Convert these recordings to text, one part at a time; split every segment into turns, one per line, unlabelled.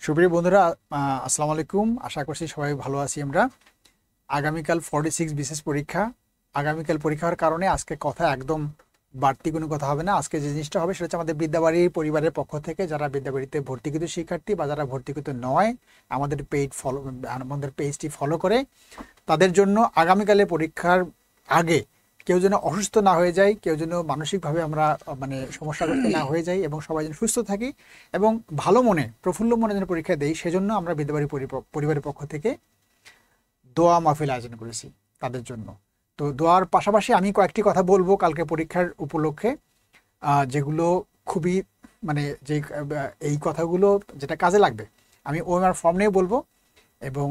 সুপ্রিয় বন্ধুরা, আসসালামু আলাইকুম। আশা করছি সবাই ভালো আছি। আমরা আগামীকাল 46 বিশেষ পরীক্ষা। আগামীকাল পরীক্ষার কারণে আজকে কথা একদম বাড়তি কোনো কথা হবে না। আজকে যে জিনিসটা হবে সেটা হচ্ছে আমাদের বিদ্যাবাড়ির পরিবারের পক্ষ থেকে যারা বিদ্যাবাড়িতে ভর্তিকৃত শিক্ষার্থী বা যারা ভর্তিকৃত নয়, আমাদের পেজটি ফলো করে তাদের জন্য আগামীকালের পরীক্ষার আগে কেউ যেন অসুস্থ না হয়ে যায়, কেউ যেন মানসিকভাবে আমরা সমস্যাগ্রস্ত না হয়ে যাই এবং সবাই যেন সুস্থ থাকি এবং ভালো মনে প্রফুল্ল মনে যেন পরীক্ষা দেই, সেজন্য আমরা বিদ্যাবাড়ি পরিবারের পক্ষ থেকে দোয়া মাহফিল আয়োজন করেছি তাদের জন্য। তো দোয়ার পাশাপাশি আমি কয়েকটি কথা বলবো কালকে পরীক্ষার উপলক্ষে, যেগুলো খুবই এই কথাগুলো যেটা কাজে লাগবে। আমি ওএমআর ফর্ম নিয়ে বলবো এবং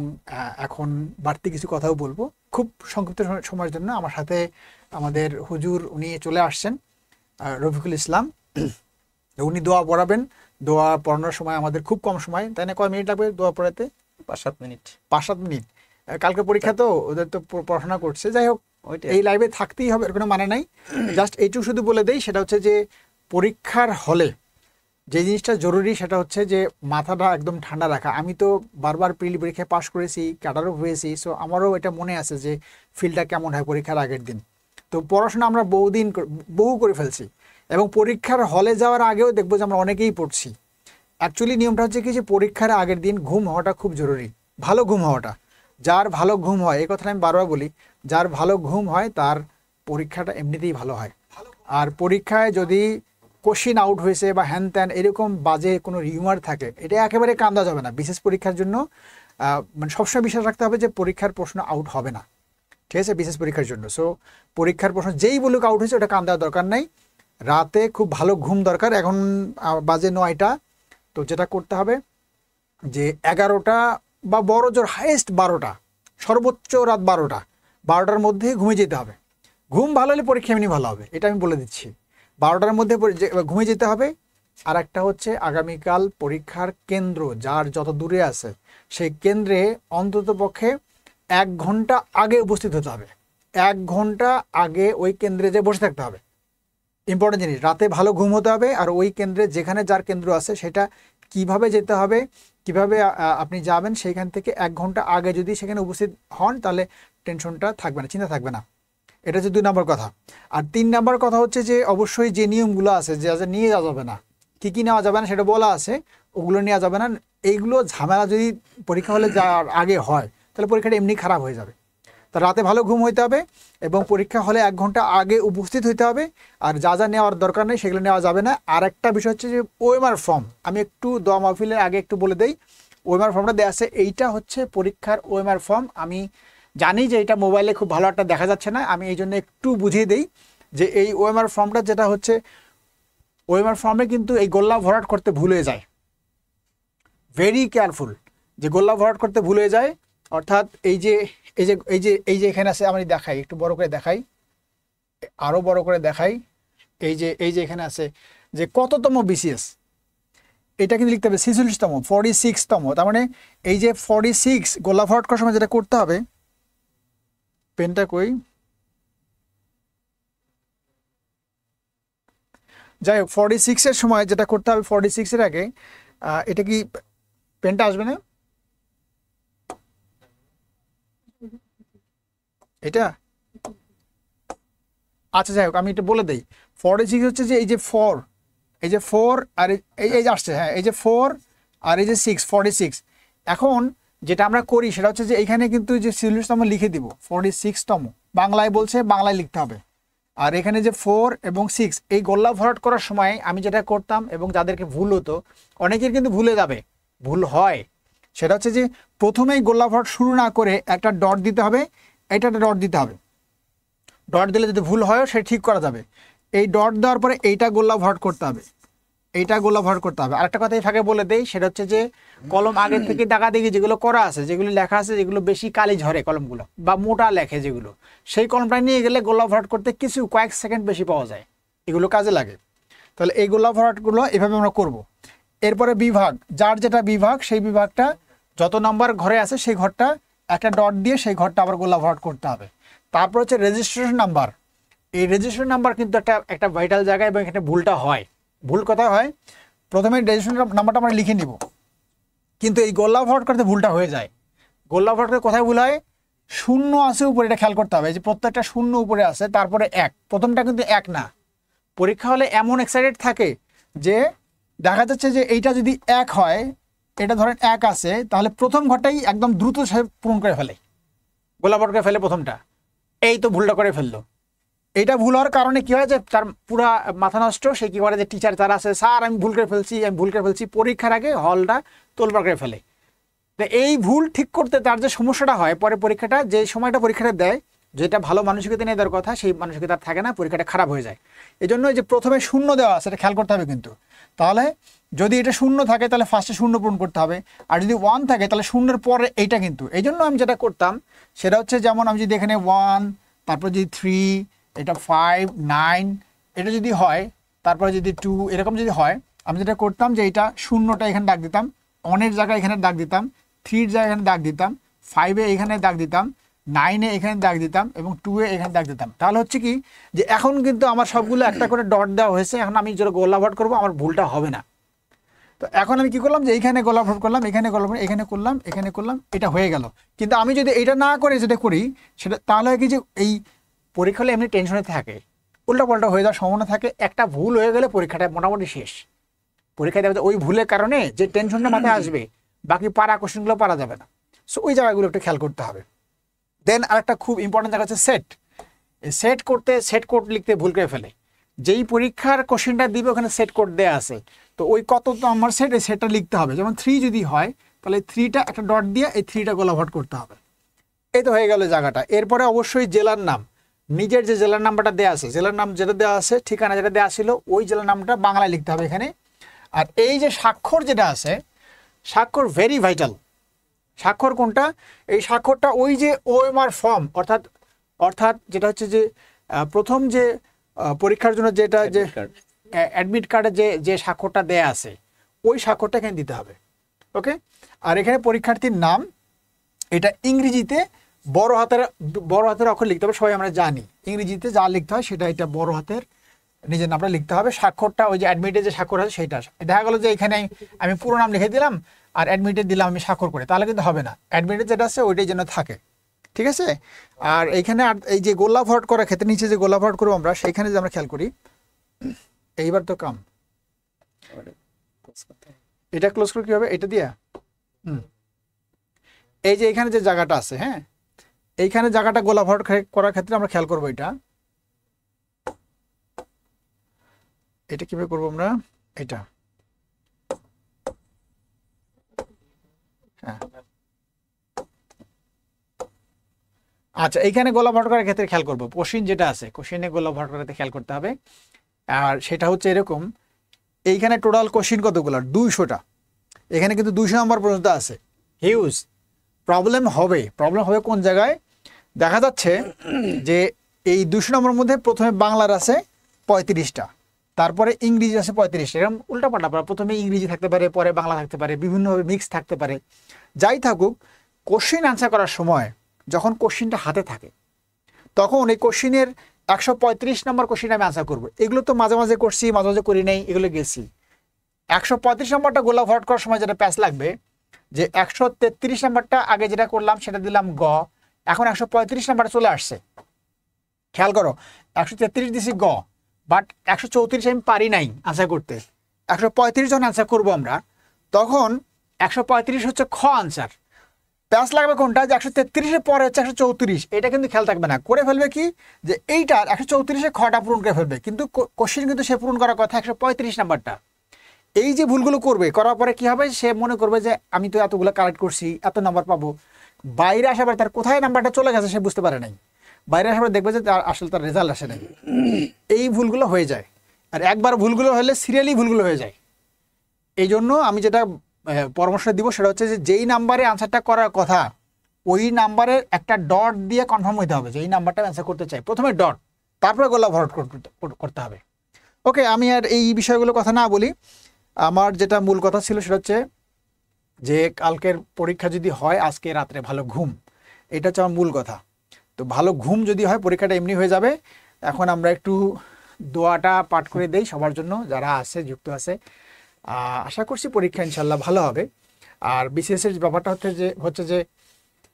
এখন বাড়তি কিছু কথাও বলবো খুব সংক্ষিপ্ত সময়ের জন্য। আমার সাথে আমাদের হুজুর উনি চলে আসছেন, রফিকুল ইসলাম। উনি দোয়া পড়াবেন। দোয়া পড়ানোর সময় আমাদের খুব কম সময়, তাই না? কয় মিনিট লাগবে দোয়া পড়াতে?
5-7 মিনিট।
5-7 মিনিট। কালকে পরীক্ষা তো ওদের তো পড়াশোনা করছে। যাই হোক, এই লাইভে থাকতেই হবে, এর কোনো মানে নাই। জাস্ট এইটুকু শুধু বলে দেই, সেটা হচ্ছে যে পরীক্ষার হলে যে জিনিসটা জরুরি সেটা হচ্ছে যে মাথাটা একদম ঠান্ডা রাখা। আমি তো বারবার প্রিলি পরীক্ষায় পাশ করেছি, ক্যাডারও হয়েছি, সো আমারও এটা মনে আছে যে ফিলটা কেমন হয় পরীক্ষার আগের দিন। তো পড়াশোনা আমরা বহু করে ফেলছি এবং পরীক্ষার হলে যাওয়ার আগেও দেখবো যে আমরা অনেকেই পড়ছি। অ্যাকচুয়ালি নিয়মটা হচ্ছে কি যে পরীক্ষার আগের দিন ঘুম হওয়াটা খুব জরুরি, ভালো ঘুম হওয়াটা। যার ভালো ঘুম হয়, এই কথাটা আমি বারবার বলি, যার ভালো ঘুম হয় তার পরীক্ষাটা এমনিতেই ভালো হয়। আর পরীক্ষায় যদি কোশ্চিন আউট হয়েছে বা হ্যান ত্যান এরকম বাজে কোনো রিউমার থাকে, এটা একেবারে কান্দা যাবে না। বিশেষ পরীক্ষার জন্য সবসময় বিশ্বাস রাখতে হবে যে পরীক্ষার প্রশ্ন আউট হবে না, ঠিক আছে? বিশেষ পরীক্ষার জন্য। সো পরীক্ষার প্রশ্ন যেই বলুক আউট হয়েছে, ওটা কান্দার দরকার নেই। রাতে খুব ভালো ঘুম দরকার। এখন বাজে 9টা। তো যেটা করতে হবে যে 11টা বা বড় জোর হাইয়েস্ট 12টা, সর্বোচ্চ রাত 12টার মধ্যে ঘুমিয়ে যেতে হবে। ঘুম ভালো হলে পরীক্ষা এমনি ভালো হবে, এটা আমি বলে দিচ্ছি। 12টার মধ্যে ঘুমিয়ে যেতে হবে। আর একটা হচ্ছে আগামীকাল পরীক্ষার কেন্দ্র যার যত দূরে আছে সেই কেন্দ্রে অন্তত পক্ষে 1 ঘন্টা আগে উপস্থিত হতে হবে। 1 ঘন্টা আগে ওই কেন্দ্রে যে বসে থাকতে হবে। ইম্পর্টেন্ট জিনিস, রাতে ভালো ঘুম হতে হবে। আর ওই কেন্দ্রে যেখানে যার কেন্দ্র আছে সেটা কিভাবে যেতে হবে, কিভাবে আপনি যাবেন, সেইখান থেকে 1 ঘন্টা আগে যদি সেখানে উপস্থিত হন তাহলে টেনশনটা থাকবে না, চিন্তা থাকবে না। এটা হচ্ছে 2 নম্বর কথা। আর 3 নম্বর কথা হচ্ছে যে অবশ্যই যে নিয়মগুলো আছে যে নিয়ে যাওয়া যাবে না, কী নেওয়া যাবে না সেটা বলা আছে, ওগুলো নেওয়া যাবে না। এইগুলো ঝামেলা যদি পরীক্ষা হলে যাওয়ার আগে হয় তাহলে পরীক্ষাটা এমনি খারাপ হয়ে যাবে। তা রাতে ভালো ঘুম হইতে হবে এবং পরীক্ষা হলে 1 ঘন্টা আগে উপস্থিত হইতে হবে। আর যা যা নেওয়ার দরকার নেই সেগুলো নেওয়া যাবে না। আর একটা বিষয় হচ্ছে যে ওএমআর ফর্ম, আমি একটু দোয়া মাহফিলের আগে একটু বলে দেই। ওএমআর ফর্মটা দেওয়া আছে, এইটা হচ্ছে পরীক্ষার ওএমআর ফর্ম। আমি জানি যে এটা মোবাইলে খুব ভালো একটা দেখা যাচ্ছে না, আমি এই জন্য একটু বুঝিয়ে দিই যে এই ওএমআর ফর্মটা যেটা হচ্ছে, ওএমআর ফর্মে কিন্তু এই গোল্লা ভরাট করতে ভুলে যায়। ভেরি কেয়ারফুল যে গোল্লা ভরাট করতে ভুলে যায়। অর্থাৎ এই যে এখানে আছে, আমি দেখাই, একটু বড় করে দেখাই, আরো বড় করে দেখাই। এই যে এখানে আছে যে কততম বিসিএস, এটা কিন্তু লিখতে হবে 46তম, 46তম। তার মানে এই যে 46 গোল্লা ভরাট করার সময় যেটা করতে হবে, পেনটা কই, যাই হোক 46-এর সময় যেটা করতে হবে, 46-এর আগে এটা কি পেনটা আসবে না? এটা আচ্ছা, যাই হোক আমি এটা বলে দিই। 46 হচ্ছে যে এই যে 4, এই যে 4 আর এই যে আসছে, হ্যাঁ, এই যে 4 আর এই যে 6, 46। এখন যেটা আমরা করি সেটা হচ্ছে যে এইখানে কিন্তু যে 46তম লিখে দিব, 46তম বাংলায় বলছে, বাংলায় লিখতে হবে। আর এখানে যে 4 এবং 6 এই গোল্লা ভরাট করার সময় আমি যেটা করতাম এবং যাদেরকে ভুল হতো, অনেকের কিন্তু ভুলে যাবে, ভুল হয়, সেটা হচ্ছে যে প্রথমেই গোল্লা ভরাট শুরু না করে একটা ডট দিতে হবে, এটা একটা ডট দিতে হবে। ডট দিলে যদি ভুল হয় সে ঠিক করা যাবে। এই ডট দেওয়ার পরে এইটা গোল্লা ভরাট করতে হবে, এইটা গোল্লা ভরাট করতে হবে। আরেকটা কথা এই ফাঁকে বলে দেই, সেটা হচ্ছে যে কলম আগের থেকে দাগাদাগি যেগুলো করা আছে, যেগুলো লেখা আছে, যেগুলো বেশি কালি ঝরে কলমগুলো বা মোটা লেখে যেগুলো, সেই কলমটা নিয়ে গেলে গোল্লা ভরাট করতে কয়েক সেকেন্ড বেশি পাওয়া যায়, এগুলো কাজে লাগে। তাহলে এই গোল্লা ভরাটগুলো এভাবে আমরা করব। এরপরে বিভাগ, যার যেটা বিভাগ সেই বিভাগটা যত নাম্বার ঘরে আছে সেই ঘরটা একটা ডট দিয়ে সেই ঘরটা আবার গোল্লা ভরাট করতে হবে। তারপর হচ্ছে রেজিস্ট্রেশন নাম্বার। এই রেজিস্ট্রেশন নাম্বার কিন্তু একটা ভাইটাল জায়গা এবং এখানে ভুলটা হয়। ভুল কথা হয়, প্রথমে রেজিস্ট্রেশন নাম্বারটা আমরা লিখে নিব, কিন্তু এই গোল্লা ভরাট করতে ভুলটা হয়ে যায়। গোল্লা ভরাট করে কোথায় ভুল হয়, শূন্য আছে উপরে, এটা খেয়াল করতে হবে যে প্রত্যেকটা শূন্য উপরে আছে, তারপরে এক, প্রথমটা কিন্তু এক না। পরীক্ষা হলে এমন এক্সাইটেড থাকে যে দেখা যাচ্ছে যে এইটা যদি এক হয়, এটা ধরেন এক আছে, তাহলে প্রথম ঘরটাই একদম দ্রুত সে পূরণ করে ফেলে, গোল্লা ভরাট করে ফেলে প্রথমটা, এই তো ভুলটা করে ফেললো। এইটা ভুল হওয়ার কারণে কি হয় যে তার পুরা মাথা নষ্ট, সে কি করে যে টিচার যারা আছে, স্যার আমি ভুল করে ফেলছি, পরীক্ষার আগে হলটা তোলপাড় করে ফেলে। তো এই ভুল ঠিক করতে তার যে সমস্যাটা হয়, পরে পরীক্ষাটা যে সময়টা পরীক্ষাটা দেয়, যেটা ভালো মানসিকতা নিয়ে দেওয়ার কথা, সেই মানসিকতা থাকে না, পরীক্ষাটা খারাপ হয়ে যায়। এই জন্য যে প্রথমে শূন্য দেওয়া আছে এটা খেয়াল করতে হবে কিন্তু। তাহলে যদি এটা শূন্য থাকে তাহলে ফার্স্টে শূন্য পূরণ করতে হবে, আর যদি 1 থাকে তাহলে শূন্যের পরে এইটা কিন্তু। এই জন্য আমি যেটা করতাম সেটা হচ্ছে, যেমন আমি যদি এখানে 1, তারপর যদি 3, এটা 5, 9, এটা যদি হয়, তারপরে যদি 2, এরকম যদি হয়, আমি যেটা করতাম যে এটা শূন্যটা এখানে দাগ দিতাম, 1-এর জায়গায় এখানে দাগ দিতাম, 3-এর জায়গায় এখানে দাগ দিতাম, 5-এ এখানে দাগ দিতাম, 9-এ এখানে দাগ দিতাম, এবং 2-এ এখানে দাগ দিতাম। তাহলে হচ্ছে কি যে এখন কিন্তু আমার সবগুলো একটা করে ডট দেওয়া হয়েছে, এখন আমি যেটা গোল্লা ভরাট করবো আমার ভুলটা হবে না। তো এখন আমি কি করলাম যে এইখানে গোল্লা ভরাট করলাম, এখানে গোল্লা ভরাট, এখানে করলাম, এটা হয়ে গেল। কিন্তু আমি যদি এটা না করে যেটা করি, সেটা তাহলে কি যে এই পরীক্ষা হলে এমনি টেনশনে থাকে, উল্টাপাল্টা হয়ে যাওয়ার সম্ভাবনা থাকে। একটা ভুল হয়ে গেলে পরীক্ষাটা মোটামুটি শেষ। পরীক্ষায় দেখা যায় ওই ভুলের কারণে যে টেনশনটা মাথায় আসবে, বাকি পারা কোশ্চেনগুলো পারা যাবে না। সো ওই জায়গাগুলো একটু খেয়াল করতে হবে। দেন আরেকটা খুব ইম্পর্টেন্ট জায়গা হচ্ছে সেট। সেট করতে সেট কোড লিখতে ভুল করে ফেলে। যেই পরীক্ষার কোশ্চেনটা দিবে ওখানে সেট কোড দেওয়া আছে, তো ওই কত তো আমার সেট, এই সেটটা লিখতে হবে। যেমন 3 যদি হয় তাহলে 3টা একটা ডট দিয়ে এই 3টা গোলা ভরাট করতে হবে। এই তো হয়ে গেল জায়গাটা। এরপরে অবশ্যই জেলার নাম, নিজের যে জেলার নাম্বারটা দেওয়া আছে, জেলার নাম যেটা দেওয়া আছে, ঠিকানা যেটা দেওয়া ছিল, ওই জেলার নামটা বাংলায় লিখতে হবে এখানে। আর এই যে স্বাক্ষর যেটা আছে, স্বাক্ষর ভেরি ভাইটাল। স্বাক্ষর কোনটা? এই স্বাক্ষরটা ওই যে ওএমআর ফর্ম, অর্থাৎ যেটা হচ্ছে যে প্রথম যে পরীক্ষার জন্য যেটা যে অ্যাডমিট কার্ডে যে স্বাক্ষরটা দেয়া আছে, ওই স্বাক্ষরটা এখানে দিতে হবে। ওকে। আর এখানে পরীক্ষার্থীর নাম, এটা ইংরেজিতে বড় হাতের অক্ষর লিখতে হবে। সবাই আমরা জানি ইংরেজিতে যা লিখতে হয় সেটা এটা বড় হাতের নিজের নামটা লিখতে হবে। স্বাক্ষরটা ওই যে অ্যাডমিটে যে স্বাক্ষর আছে সেইটা। দেখা গেলো যে এখানে আমি পুরো নাম লিখে দিলাম আর অ্যাডমিটে দিলাম আমি স্বাক্ষর করে, তাহলে কিন্তু হবে না। অ্যাডমিটে যেটা আছে ওইটাই যেন থাকে, ঠিক আছে। আর এইখানে এই যে গোল্লা ভরাট করার ক্ষেত্রে নিচে যে গোল্লা ভরাট করবো আমরা, সেইখানে যে আমরা খেয়াল করি, এইবার তো কাম এটা ক্লোজ করে কি হবে, এটা দিয়া এই যে এখানে যে জায়গাটা আছে, হ্যাঁ, এইখানে জায়গাটা গোলা ভরাট করার ক্ষেত্রে আমরা খেয়াল করবো এটা কিভাবে করবো আমরা, এটা হ্যাঁ আচ্ছা, এইখানে গোলা ভরাট করার ক্ষেত্রে খেয়াল করবো কোশ্চিন যেটা আছে, কোশ্চিনে গোলা ভরাট করাতে খেয়াল করতে হবে। আর সেটা হচ্ছে এরকম, এইখানে টোটাল কোশ্চিন কতগুলো, 200টা। এখানে কিন্তু 200 নম্বর পর্যন্ত আছে। হিউজ প্রবলেম হবে কোন জায়গায়, দেখা যাচ্ছে যে এই 200 নম্বর মধ্যে প্রথমে বাংলার আছে 35টা, তারপরে ইংরেজি আছে 35টা, এরকম উল্টাপাল্টা, প্রথমে ইংরেজি থাকতে পারে, পরে বাংলা থাকতে পারে, বিভিন্নভাবে মিক্স থাকতে পারে। যাই থাকুক, কোশ্চিন আনসার করার সময় যখন কোশ্চিনটা হাতে থাকে তখন এই কোশ্চিনের 135 নম্বর কোশ্চিন আমি আনসার করবো। এগুলো তো মাঝে মাঝে করছি, মাঝে মাঝে করি নাই, এগুলো গেছি। 135 নম্বরটা গোলা ভরাট করার সময় যেটা প্যাচ লাগবে, যে 133 নম্বরটা আগে যেটা করলাম সেটা দিলাম গ, এখন 135 নাম্বার চলে আসছে। খেয়াল করো, 133 দিছি গ, বাট 134 আমি পারি নাই আনসার করতে। 135 যখন আনসার করবো আমরা, তখন 135 হচ্ছে খ আনসার। প্যাচ লাগবে কোনটা, যে 133-এর পরে হচ্ছে 134, এটা কিন্তু খেয়াল থাকবে না। করে ফেলবে কি, যে এইটার 134-এ খটা পূরণ করে ফেলবে, কিন্তু কোশ্চিন কিন্তু সে পূরণ করার কথা 135 নাম্বারটা। এই যে ভুলগুলো করবে, করার পরে কি হবে, সে মনে করবে যে আমি তো এতগুলো কালেক্ট করছি, এত নাম্বার পাবো। বাইরে আসার পরে তার কোথায় নাম্বারটা চলে গেছে সে বুঝতে পারে নাই। বাইরে আসার পরে দেখবে যে তার আসলে তার রেজাল্ট আসে নাই। এই ভুলগুলো হয়ে যায়। আর একবার ভুলগুলো হলে সিরিয়ালি ভুলগুলো হয়ে যায়। এই জন্য আমি যেটা পরামর্শ দিব সেটা হচ্ছে যে যেই নাম্বারে আনসারটা করার কথা, ওই নাম্বারের একটা ডট দিয়ে কনফার্ম হইতে হবে যে এই নাম্বারটা অ্যান্সার করতে চাই। প্রথমে ডট, তারপরে গোলা ভরাট করতে হবে। ওকে, আমি আর এই বিষয়গুলো কথা না বলি। আমার যেটা মূল কথা ছিল সেটা হচ্ছে যে কালকের পরীক্ষা যদি হয়, আজকে রাত্রে ভালো ঘুম, এটা হচ্ছে আমার মূল কথা। তো ভালো ঘুম যদি হয় পরীক্ষাটা এমনি হয়ে যাবে। এখন আমরা একটু দোয়াটা পাঠ করে দেই সবার জন্য যারা আছে, যুক্ত আছে। আশা করছি পরীক্ষা ইনশাল্লাহ ভালো হবে। আর বিসিএস এর ব্যাপারটা হচ্ছে যে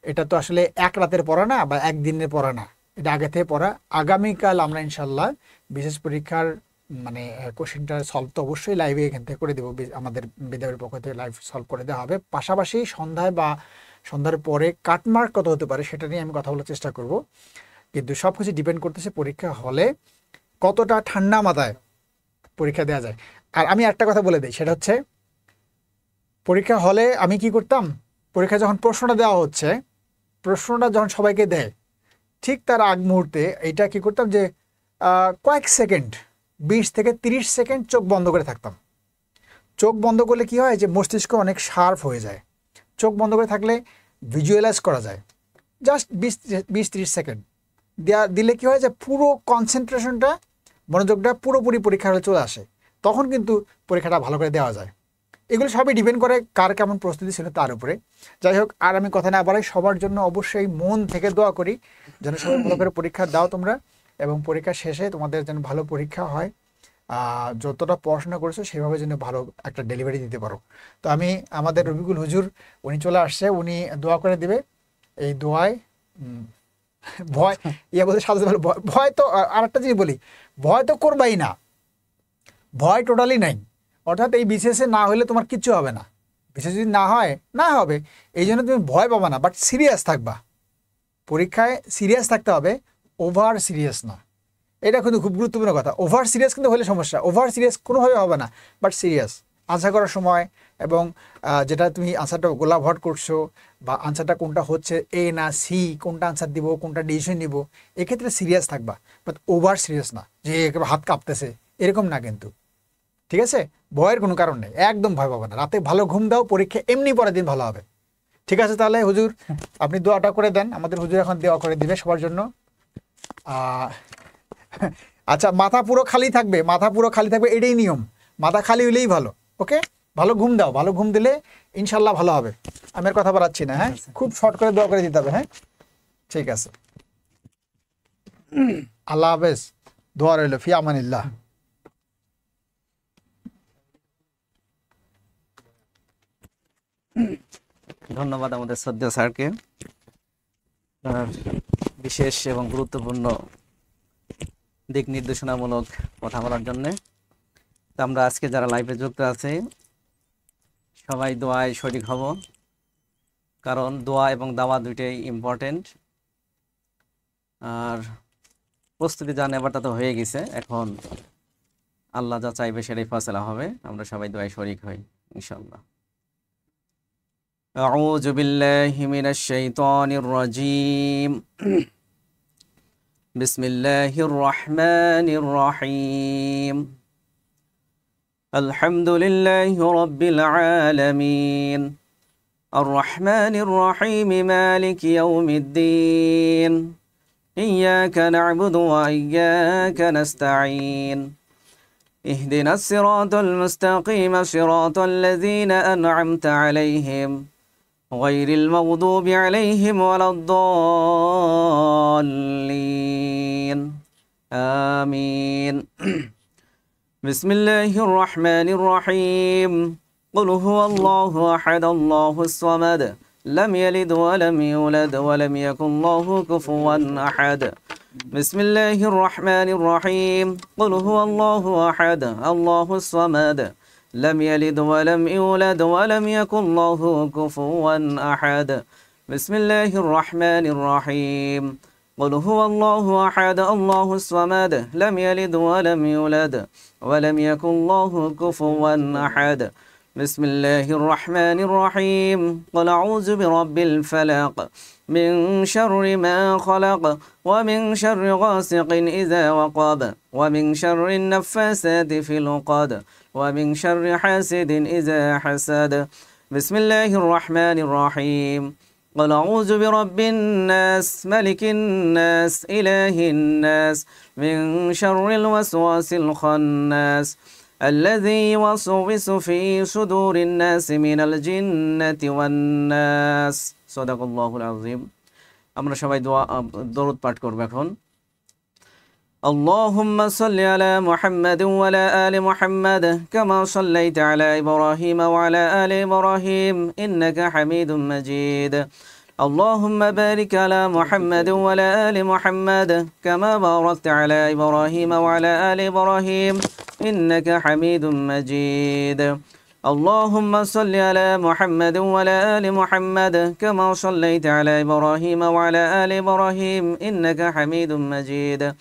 এটা তো আসলে এক রাতের পড়া না বা একদিনের পড়া না, এটা আগে থেকে পড়া। আগামীকাল আমরা ইনশাল্লাহ বিশেষ পরীক্ষার মানে কোশ্চেনটা সলভ তো অবশ্যই লাইভে এখান থেকে করে দেবো, আমাদের বিদ্যালয়ের পক্ষ থেকে লাইভ সলভ করে দেওয়া হবে। পাশাপাশি সন্ধ্যায় বা সন্ধ্যার পরে কাটমার্ক কত হতে পারে সেটা নিয়ে আমি কথা বলার চেষ্টা করব। কিন্তু সব কিছু ডিপেন্ড করতেছে পরীক্ষা হলে কতটা ঠান্ডা মাথায় পরীক্ষা দেওয়া যায়। আর আমি একটা কথা বলে দিই, সেটা হচ্ছে পরীক্ষা হলে আমি কি করতাম, পরীক্ষা যখন প্রশ্নটা দেওয়া হচ্ছে, প্রশ্নটা যখন সবাইকে দেয় ঠিক তার আগ মুহূর্তে এইটা কি করতাম যে কয়েক সেকেন্ড 20 থেকে 30 সেকেন্ড চোখ বন্ধ করে থাকতাম। চোখ বন্ধ করলে কি হয় যে মস্তিষ্ক অনেক শার্প হয়ে যায়। চোখ বন্ধ করে থাকলে ভিজুয়ালাইজ করা যায়। জাস্ট 20-30 সেকেন্ড দিলে কি হয় যে পুরো কনসেন্ট্রেশনটা, মনোযোগটা পুরোপুরি পরীক্ষার হলে চলে আসে, তখন কিন্তু পরীক্ষাটা ভালো করে দেওয়া যায়। এগুলো সবই ডিপেন্ড করে কার কেমন প্রস্তুতি ছিল তার উপরে। যাই হোক, আর আমি কথা না বাড়াই, সবার জন্য অবশ্যই মন থেকে দোয়া করি যেন সবাই ভালো করে পরীক্ষা দাও তোমরা, এবং পরীক্ষা শেষে তোমাদের যেন ভালো পরীক্ষা হয়, যতটা পড়াশোনা করেছো সেভাবে যেন ভালো একটা ডেলিভারি দিতে পারো। তো আমি আমাদের রবিকুল হুজুর উনি চলে আসছে, উনি দোয়া করে দিবে। এই দোয়ায় ভয় বলতে সাথে ভালো ভয় তো, আর একটা জিনিস বলি, ভয় তো করবাই না, ভয় টোটালি নাই। অর্থাৎ এই বিসিএসে না হলে তোমার কিচ্ছু হবে না, বিসিএস যদি না হয় না হবে, এই জন্য তুমি ভয় পাবা না, বাট সিরিয়াস থাকবা। পরীক্ষায় সিরিয়াস থাকতে হবে, ওভার সিরিয়াস না। এটা কিন্তু খুব গুরুত্বপূর্ণ কথা। ওভার সিরিয়াস কিন্তু হলে সমস্যা, ওভার সিরিয়াস কোনোভাবে হবে না, বাট সিরিয়াস আনসার করার সময়, এবং যেটা তুমি আনসারটা গোলাভট করছো বা আনসারটা কোনটা হচ্ছে এ না সি, কোনটা আনসার দিব, কোনটা ডিসিশন নিব, এক্ষেত্রে সিরিয়াস থাকবা, বাট ওভার সিরিয়াস না যে হাত কাঁপতেছে এরকম না কিন্তু। ঠিক আছে, ভয়ের কোনো কারণ নেই, একদম ভয় পাবে না। রাতে ভালো ঘুম দাও, পরীক্ষা এমনি পরের দিন ভালো হবে। ঠিক আছে, তাহলে হুজুর আপনি দোয়াটা করে দেন, আমাদের হুজুর এখন দোয়া করে দিবে সবার জন্য। আচ্ছা, মাথা পুরো খালি থাকবে, মাথা পুরো খালি থাকবে, এটাই নিয়ম, মাথা খালি হলেই ভালো। ওকে, ভালো ঘুম দাও, ভালো ঘুম দিলে ইনশাল্লাহ ভালো হবে। আমি আর কথা বাড়াচ্ছি না, হ্যাঁ, খুব শর্ট করে দোয়া করে দিতে হবে। হ্যাঁ, ঠিক আছে, আল্লাহ হাফেজ, দোয়া রইল, ফি আমানিল্লাহ।
ধন্যবাদ আমাদের শ্রদ্ধেয় স্যারকে বিশেষ এবং গুরুত্বপূর্ণ দিক নির্দেশনামূলক কথা বলার জন্য। তো আমরা আজকে যারা লাইভে যুক্ত আছে সবাই দোয়ায় শরীক হব, কারণ দোয়া এবং দাওয়া দুইটাই ইম্পর্টেন্ট। আর প্রস্তুতি যা নেবার তা তো হয়ে গেছে, এখন আল্লাহ যা চাইবে সেটাই ফয়সালা হবে। আমরা সবাই দোয়ায় শরীক হই ইনশাআল্লাহ। أعوذ بالله من الشيطان الرجيم بسم الله الرحمن الرحيم الحمد لله رب العالمين الرحمن الرحيم مالك يوم الدين إياك نعبد وإياك نستعين اهدنا الصراط المستقيم صراط الذين أنعمت عليهم غير المغضوب عليهم ولا الضالين آمين بسم الله الرحمن الرحيم قل هو الله أحد الله الصمد لم يلد ولم يولد ولم يكن له كفوا أحد بسم الله الرحمن الرحيم قل هو الله أحد الله الصمد لم يلد ولم يولد ولم يكن له كفوا أحد بسم الله الرحمن الرحيم قل هو الله أحد الله الصمد لم يلد ولم يولد ولم يكن له كفوا أحد بسم الله الرحمن الرحيم قل أعوذ برب الفلق من شر ما خلق ومن شر غاسق إذا وقب ومن شر النفاثات في العقد ومن شر حاسد إذا حسد بسم الله الرحمن الرحيم قل أعوذ برب الناس ملك الناس إله الناس من شر الوسواس الخناس الذي يوسوس في صدور الناس من الجنة والناس صدق الله العظيم। আমরা সবাই দরুদ পাঠ করব এখন। اللهم صل على محمد وعلى آل محمد كما صليت على إبراهيم وعلى آل إبراهيم إنك حميد مجيد اللهم بارك على محمد وعلى آل محمد كما باركت على إبراهيم وعلى آل إبراهيم إنك حميد مجيد اللهم صل على محمد وعلى آل محمد كما صليت على إبراهيم وعلى آل إبراهيم إنك حميد مجيد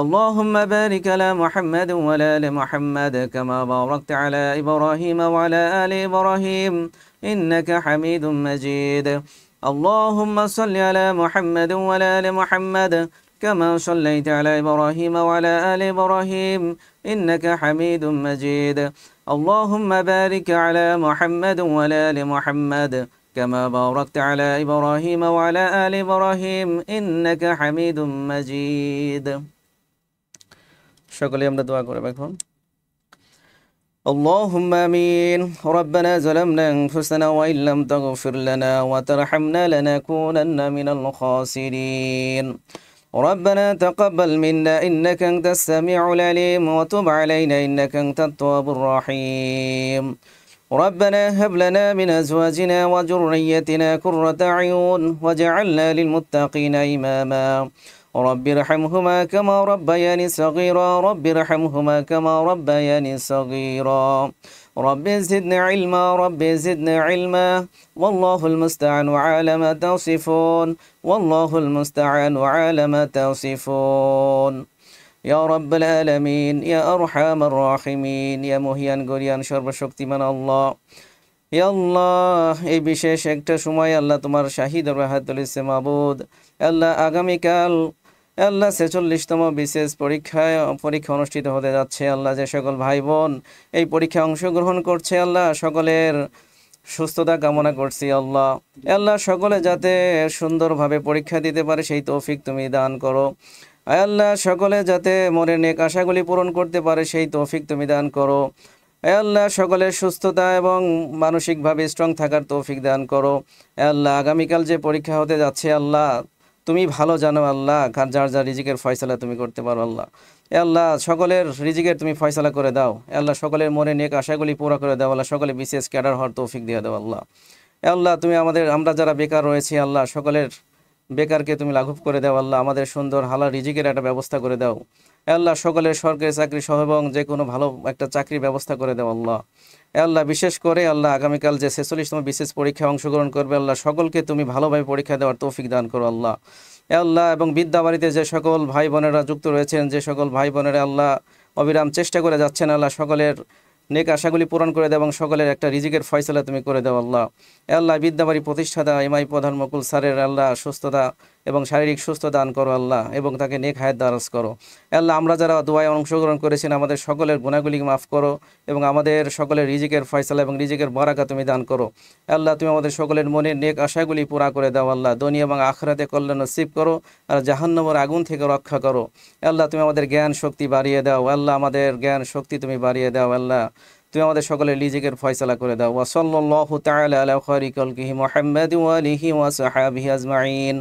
اللهم بارك على محمد وعلى آل محمد كما باركت على إبراهيم وعلى آل إبراهيم إنك حميد مجيد اللهم صل على محمد وعلى آل محمد كما صليت على إبراهيم وعلى آل إبراهيم إنك حميد مجيد اللهم بارك على محمد وعلى آل محمد كما باركت على إبراهيم وعلى آل إبراهيم إنك حميد مجيد সকলে আমরা দোয়া করব এখন اللهم آمين ربنا ظلمنا أنفسنا وإن لم تغفر لنا وترحمنا لنكونن من الخاسرين ربنا تقبل منا إنك أنت السميع العليم وتب علينا إنك أنت التواب الرحيم ربنا هب لنا من أزواجنا وذريتنا قرة أعين واجعلنا للمتقين إماما رب ارحمهما كما ربياني صغيرا رب ارحمهما كما ربياني صغيرا رب زدنا علما رب زدنا علما والله المستعان على ما تصفون والله المستعان على ما تصفون يا رب العالمين يا أرحم الراحمين يا مهيان গরিয়ান সর্বশক্তিমান আল্লাহ ইয়া আল্লাহ এই বিশেষ একটা সময় আল্লাহ তোমার শাহী দরবারে হাত তুলেছে মাবুদ আল্লাহ আগামীকাল আল্লাহ 46তম বিশেষ পরীক্ষা অনুষ্ঠিত হতে যাচ্ছে আল্লাহ যে সকল ভাই বোন এই পরীক্ষায় অংশগ্রহণ করছে আল্লাহ সকলের সুস্থতা কামনা করছি আল্লাহ আল্লাহ সকলে যাতে সুন্দরভাবে পরীক্ষা দিতে পারে সেই তৌফিক তুমি দান করো আল্লাহ সকলে যাতে মনের নেক আশাগুলি পূরণ করতে পারে সেই তৌফিক তুমি দান করো আল্লাহ সকলের সুস্থতা এবং মানসিকভাবে স্ট্রং থাকার তৌফিক দান করো আল্লাহ আগামীকাল যে পরীক্ষা হতে যাচ্ছে আল্লাহ তুমি ভালো জানো আল্লাহ যার যার রিজিকের ফয়সালা তুমি করতে পারো আল্লাহ আল্লাহ সকলের রিজিকের তুমি ফয়সালা করে দাও আল্লাহ সকলের মনে নেক আশাগুলি পুরো করে দাও আল্লাহ সকলে বিশেষ ক্যাডার হওয়ার তৌফিক দিয়ে দাও আল্লাহ আল্লাহ তুমি আমরা যারা বেকার রয়েছি আল্লাহ সকলের বেকারকে তুমি লাঘব করে দাও আল্লাহ আমাদের সুন্দর হালাল রিজিকের একটা ব্যবস্থা করে দাও আল্লাহ সকলের সরকারি চাকরি সহ এবং যে কোনো ভালো একটা চাকরির ব্যবস্থা করে দাও আল্লাহ আল্লাহ বিশেষ করে আল্লাহ আগামীকাল যে 46তম বিশেষ পরীক্ষায় অংশগ্রহণ করবে আল্লাহ সকলকে তুমি ভালোভাবে পরীক্ষা দেওয়ার তৌফিক দান করো আল্লাহ আল্লাহ এবং বিদ্যাবাড়িতে যে সকল ভাই বোনেরা যুক্ত রয়েছেন যে সকল ভাই বোনেরা আল্লাহ অবিরাম চেষ্টা করে যাচ্ছেন আল্লাহ সকলের নেক আশাগুলি পূরণ করে দাও এবং সকলের একটা রিজিকের ফয়সালা তুমি করে দাও আল্লাহ আল্লাহ বিদ্যাবাড়ি প্রতিষ্ঠাতা ইমাই প্রধান মকুল স্যারের আল্লাহ সুস্থতা এবং শারীরিক সুস্থ দান করো আল্লাহ এবং তাকে নেক হায়াত দারাজ করো আল্লাহ আমরা যারা দোয়ায় অংশগ্রহণ করেছেন আমাদের সকলের গুনাহগুলি মাফ করো এবং আমাদের সকলের রিজিকের ফয়সালা এবং রিজিকের বারাকা তুমি দান করো আল্লাহ তুমি আমাদের সকলের মনের নেক আশাগুলি পুরা করে দাও আল্লাহ দুনিয়া এবং আখিরাতে কল্যাণ নসিব করো আর জাহান্নামের আগুন থেকে রক্ষা করো আল্লাহ তুমি আমাদের জ্ঞান শক্তি বাড়িয়ে দাও আল্লাহ আমাদের জ্ঞান শক্তি তুমি বাড়িয়ে দাও আল্লাহ তুমি আমাদের সকলের রিজিকের ফয়সালা করে দাও ওয়া সাল্লাল্লাহু তাআলা আলা খায়রি খালকিহি মুহাম্মাদ ওয়া আলিহি ওয়া সাহবিহি আজমাইন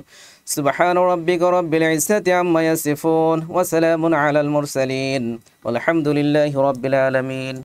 সুবহান রাব্বিকা রাব্বিল ইজ্জাতি আম্মা ইয়াসিফুন ওয়া সালামুন আলাল মুরসালিন ওয়ালহামদুলিল্লাহি রাব্বিল আলামিন।